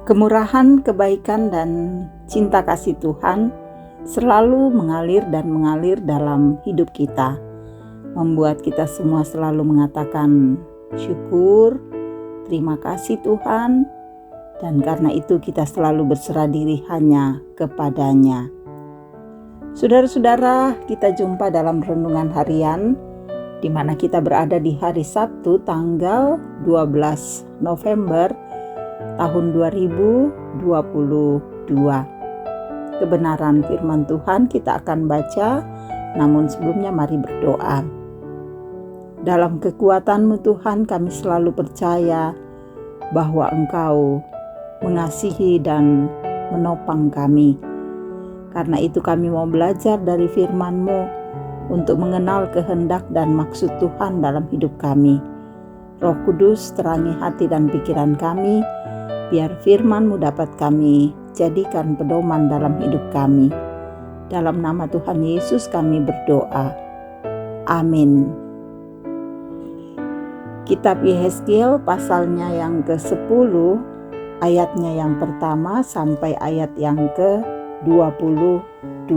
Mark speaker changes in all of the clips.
Speaker 1: Kemurahan, kebaikan, dan cinta kasih Tuhan selalu mengalir dan mengalir dalam hidup kita, membuat kita semua selalu mengatakan syukur, terima kasih Tuhan, dan karena itu kita selalu berserah diri hanya kepadanya. Saudara-saudara, kita jumpa dalam renungan harian di mana kita berada di hari Sabtu tanggal 12 November tahun 2022. Kebenaran firman Tuhan kita akan baca, namun sebelumnya mari berdoa. Dalam kekuatan-Mu Tuhan, kami selalu percaya bahwa Engkau mengasihi dan menopang kami. Karena itu kami mau belajar dari firman-Mu untuk mengenal kehendak dan maksud Tuhan dalam hidup kami. Roh Kudus, terangi hati dan pikiran kami, biar firman-Mu dapat kami jadikan pedoman dalam hidup kami. Dalam nama Tuhan Yesus kami berdoa. Amin. Kitab Yehezkiel pasalnya yang ke-10, ayatnya yang pertama sampai ayat yang ke-22.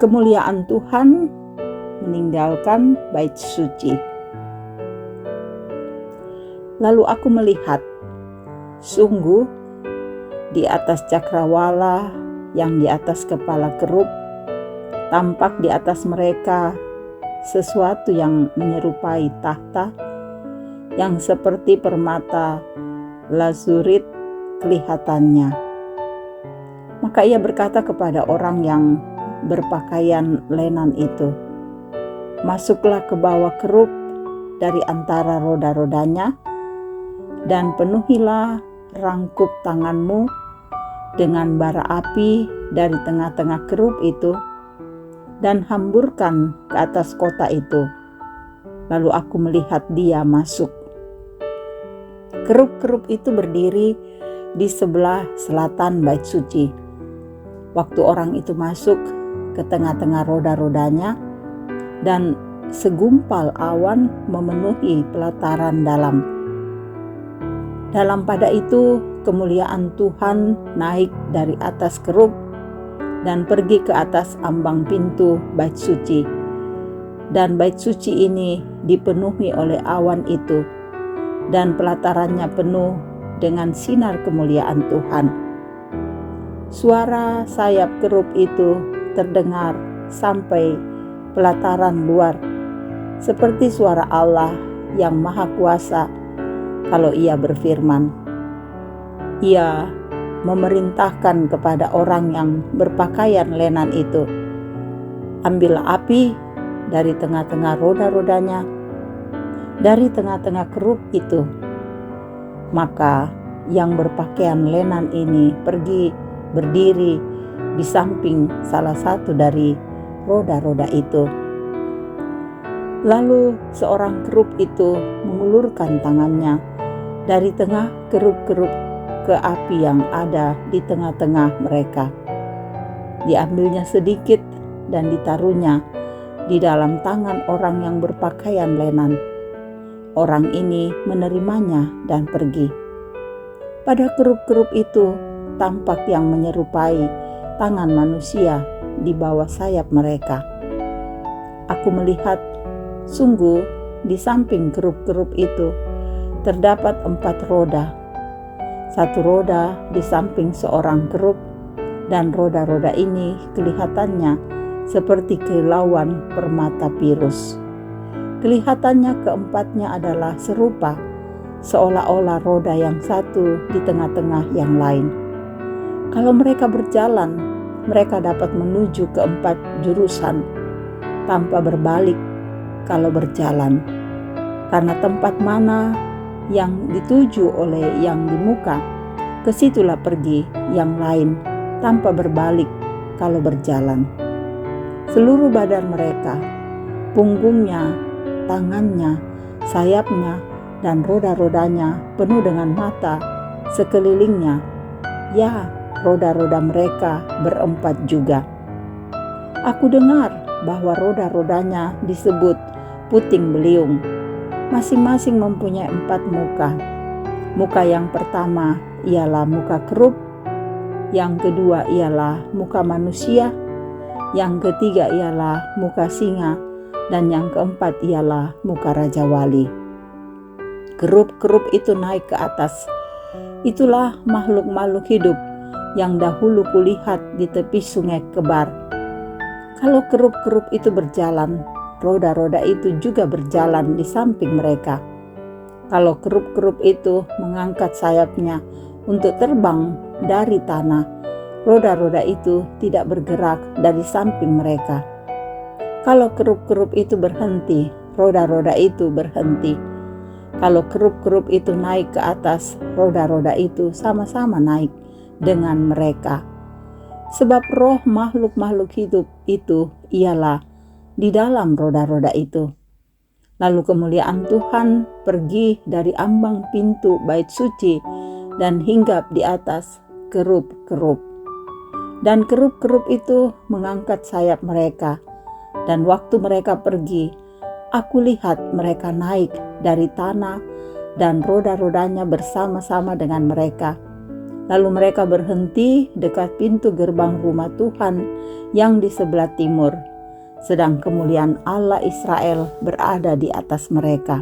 Speaker 1: Kemuliaan Tuhan meninggalkan bait suci. Lalu aku melihat, sungguh di atas cakrawala yang di atas kepala kerub, tampak di atas mereka sesuatu yang menyerupai tahta, yang seperti permata lazurit kelihatannya. Maka ia berkata kepada orang yang berpakaian lenan itu, "Masuklah ke bawah kerub dari antara roda-rodanya, dan penuhilah rangkup tanganmu dengan bara api dari tengah-tengah kerub itu, dan hamburkan ke atas kota itu." Lalu aku melihat dia masuk. Kerub-kerub itu berdiri di sebelah selatan bait suci. Waktu orang itu masuk ke tengah-tengah roda-rodanya, dan segumpal awan memenuhi pelataran dalam. Dalam pada itu kemuliaan Tuhan naik dari atas kerub dan pergi ke atas ambang pintu bait suci. Dan bait suci ini dipenuhi oleh awan itu, dan pelatarannya penuh dengan sinar kemuliaan Tuhan. Suara sayap kerub itu terdengar sampai pelataran luar, seperti suara Allah yang Maha Kuasa kalau ia berfirman. Ia memerintahkan kepada orang yang berpakaian lenan itu, "Ambillah api dari tengah-tengah roda-rodanya, dari tengah-tengah kerub itu." Maka yang berpakaian lenan ini pergi berdiri di samping salah satu dari roda-roda itu. Lalu seorang kerub itu mengulurkan tangannya dari tengah kerub-kerub ke api yang ada di tengah-tengah mereka. Diambilnya sedikit dan ditaruhnya di dalam tangan orang yang berpakaian lenan. Orang ini menerimanya dan pergi. Pada kerub-kerub itu tampak yang menyerupai tangan manusia di bawah sayap mereka. Aku melihat, sungguh di samping kerub-kerub itu terdapat 4 roda. Satu roda di samping seorang kerub, dan roda-roda ini kelihatannya seperti kilauan permata pirus. Kelihatannya keempatnya adalah serupa, seolah-olah roda yang satu di tengah-tengah yang lain. Kalau mereka berjalan, mereka dapat menuju ke 4 jurusan tanpa berbalik kalau berjalan, karena tempat mana yang dituju oleh yang di muka, kesitulah pergi yang lain tanpa berbalik kalau berjalan. Seluruh badan mereka, punggungnya, tangannya, sayapnya, dan roda-rodanya penuh dengan mata sekelilingnya. Ya, roda-roda mereka berempat juga. Aku dengar bahwa roda-rodanya disebut puting beliung. Masing-masing mempunyai 4 muka. Muka yang pertama ialah muka kerub, yang kedua ialah muka manusia, yang ketiga ialah muka singa, dan yang keempat ialah muka Raja Wali. Kerub-kerub itu naik ke atas. Itulah makhluk-makhluk hidup yang dahulu kulihat di tepi sungai Kebar. Kalau kerub-kerub itu berjalan, roda-roda itu juga berjalan di samping mereka. Kalau kerub-kerub itu mengangkat sayapnya untuk terbang dari tanah, roda-roda itu tidak bergerak dari samping mereka. Kalau kerub-kerub itu berhenti, roda-roda itu berhenti. Kalau kerub-kerub itu naik ke atas, roda-roda itu sama-sama naik dengan mereka. Sebab roh makhluk-makhluk hidup itu ialah di dalam roda-roda itu. Lalu kemuliaan Tuhan pergi dari ambang pintu bait suci dan hinggap di atas kerub-kerub. Dan kerub-kerub itu mengangkat sayap mereka. Dan waktu mereka pergi, aku lihat mereka naik dari tanah dan roda-rodanya bersama-sama dengan mereka. Lalu mereka berhenti dekat pintu gerbang rumah Tuhan yang di sebelah timur, sedang kemuliaan Allah Israel berada di atas mereka.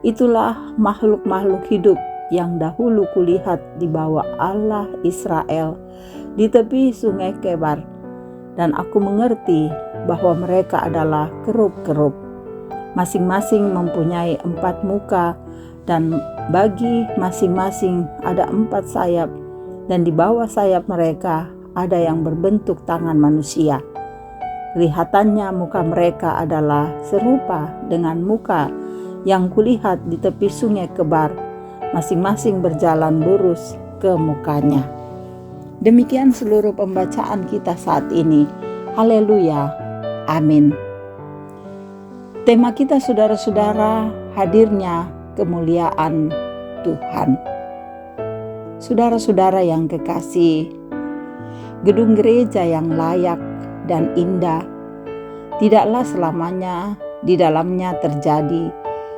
Speaker 1: Itulah makhluk-makhluk hidup yang dahulu kulihat di bawah Allah Israel di tepi sungai Kebar, dan aku mengerti bahwa mereka adalah kerub-kerub. Masing-masing mempunyai 4 muka, dan bagi masing-masing ada 4 sayap, dan di bawah sayap mereka ada yang berbentuk tangan manusia. Kelihatannya muka mereka adalah serupa dengan muka yang kulihat di tepi sungai Kebar, masing-masing berjalan lurus ke mukanya. Demikian seluruh pembacaan kita saat ini. Haleluya, amin. Tema kita, saudara-saudara, hadirnya kemuliaan Tuhan. Saudara-saudara yang kekasih, gedung gereja yang layak dan indah tidaklah selamanya di dalamnya terjadi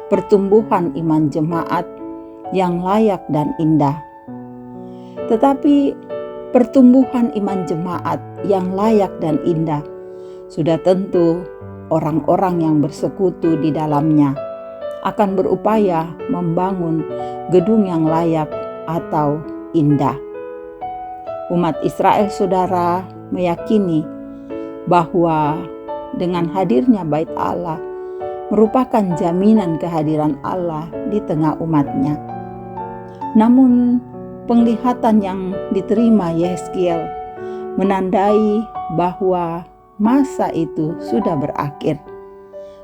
Speaker 1: pertumbuhan iman jemaat yang layak dan indah. Tetapi pertumbuhan iman jemaat yang layak dan indah sudah tentu orang-orang yang bersekutu di dalamnya akan berupaya membangun gedung yang layak atau indah. Umat Israel, saudara, meyakini bahwa dengan hadirnya bait Allah merupakan jaminan kehadiran Allah di tengah umatnya. Namun penglihatan yang diterima Yeskiel menandai bahwa masa itu sudah berakhir,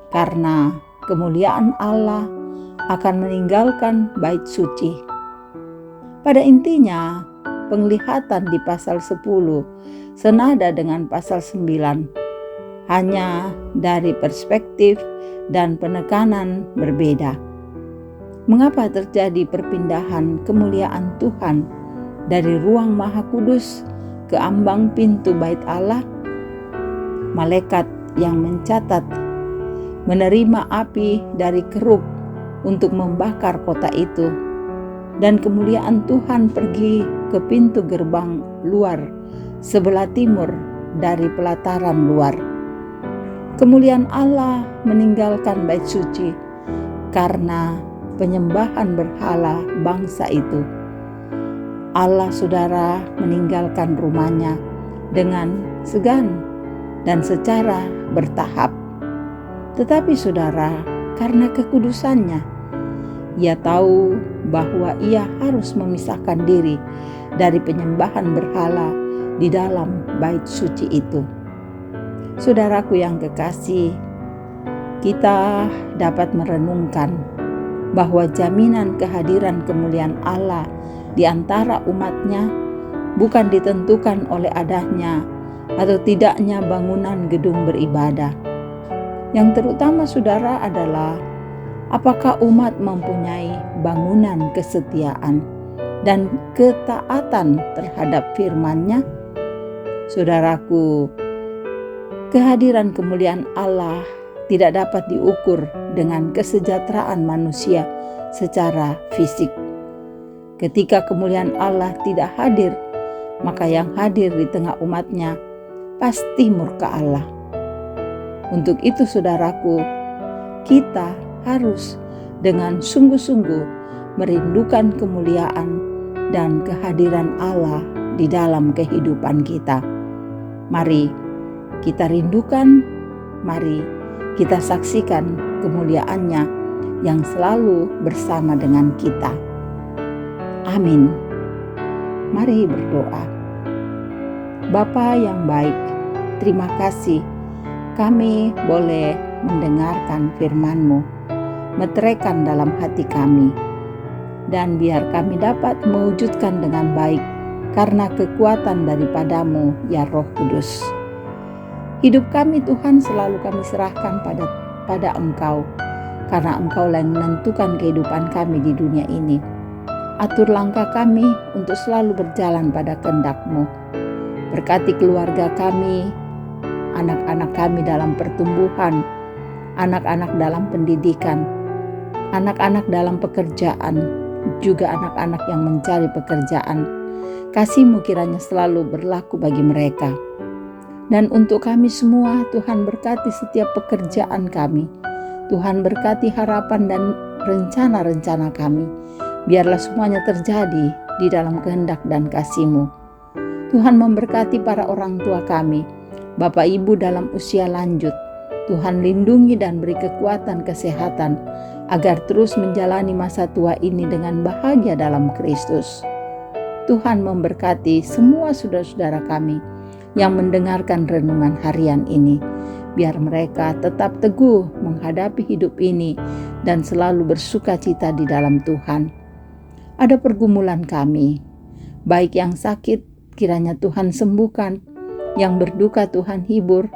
Speaker 1: karena kemuliaan Allah akan meninggalkan bait suci. Pada intinya, penglihatan di pasal 10 senada dengan pasal 9, hanya dari perspektif dan penekanan berbeda. Mengapa terjadi perpindahan kemuliaan Tuhan dari ruang Maha Kudus ke ambang pintu bait Allah? Malaikat yang mencatat menerima api dari kerub untuk membakar kota itu, dan kemuliaan Tuhan pergi ke pintu gerbang luar sebelah timur dari pelataran luar. Kemuliaan Allah meninggalkan bait suci karena penyembahan berhala bangsa itu. Allah, saudara, meninggalkan rumahnya dengan segan dan secara bertahap. Tetapi saudara, karena kekudusannya, ia tahu bahwa ia harus memisahkan diri dari penyembahan berhala di dalam bait suci itu. Saudaraku yang kekasih, kita dapat merenungkan bahwa jaminan kehadiran kemuliaan Allah di antara umatnya bukan ditentukan oleh adanya atau tidaknya bangunan gedung beribadah. Yang terutama, saudara, adalah apakah umat mempunyai bangunan kesetiaan dan ketaatan terhadap firman-Nya? Saudaraku, kehadiran kemuliaan Allah tidak dapat diukur dengan kesejahteraan manusia secara fisik. Ketika kemuliaan Allah tidak hadir, maka yang hadir di tengah umatnya pasti murka Allah. Untuk itu saudaraku, kita harus dengan sungguh-sungguh merindukan kemuliaan dan kehadiran Allah di dalam kehidupan kita. Mari kita rindukan, mari kita saksikan kemuliaannya yang selalu bersama dengan kita. Amin. Mari berdoa. Bapa yang baik, terima kasih kami boleh mendengarkan firman-Mu, meteraikan dalam hati kami, dan biar kami dapat mewujudkan dengan baik karena kekuatan daripada-Mu, ya Roh Kudus. Hidup kami Tuhan selalu kami serahkan pada Engkau, karena Engkau yang menentukan kehidupan kami di dunia ini. Atur langkah kami untuk selalu berjalan pada kehendak-Mu. Berkati keluarga kami, anak-anak kami dalam pertumbuhan, anak-anak dalam pendidikan, anak-anak dalam pekerjaan, juga anak-anak yang mencari pekerjaan. Kasih-Mu kiranya selalu berlaku bagi mereka. Dan untuk kami semua, Tuhan berkati setiap pekerjaan kami. Tuhan berkati harapan dan rencana-rencana kami. Biarlah semuanya terjadi di dalam kehendak dan kasih-Mu. Tuhan memberkati para orang tua kami, Bapak Ibu dalam usia lanjut. Tuhan lindungi dan beri kekuatan kesehatan, agar terus menjalani masa tua ini dengan bahagia dalam Kristus. Tuhan memberkati semua saudara-saudara kami yang mendengarkan renungan harian ini. Biar mereka tetap teguh menghadapi hidup ini dan selalu bersuka cita di dalam Tuhan. Ada pergumulan kami, baik yang sakit kiranya Tuhan sembuhkan, yang berduka Tuhan hibur,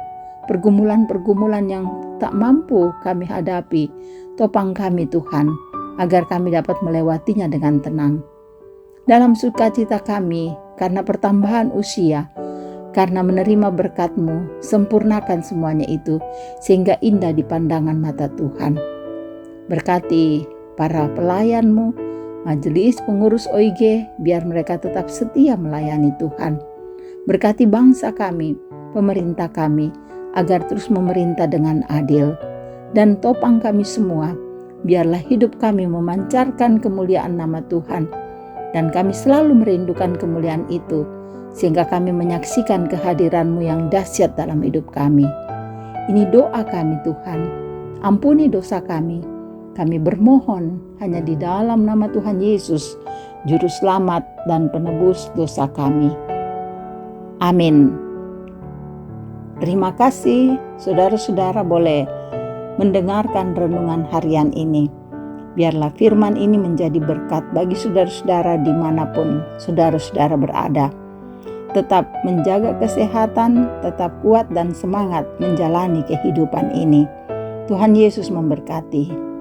Speaker 1: pergumulan-pergumulan yang tak mampu kami hadapi, topang kami Tuhan, agar kami dapat melewatinya dengan tenang. Dalam sukacita kami, karena pertambahan usia, karena menerima berkat-Mu, sempurnakan semuanya itu, sehingga indah di pandangan mata Tuhan. Berkati para pelayan-Mu, majelis pengurus OIG, biar mereka tetap setia melayani Tuhan. Berkati bangsa kami, pemerintah kami, agar terus memerintah dengan adil. Dan topang kami semua, biarlah hidup kami memancarkan kemuliaan nama Tuhan. Dan kami selalu merindukan kemuliaan itu, sehingga kami menyaksikan kehadiran-Mu yang dahsyat dalam hidup kami. Ini doa kami Tuhan, ampuni dosa kami. Kami bermohon hanya di dalam nama Tuhan Yesus, Juru Selamat dan Penebus dosa kami. Amin. Terima kasih saudara-saudara boleh mendengarkan renungan harian ini. Biarlah firman ini menjadi berkat bagi saudara-saudara dimanapun saudara-saudara berada. Tetap menjaga kesehatan, tetap kuat dan semangat menjalani kehidupan ini. Tuhan Yesus memberkati.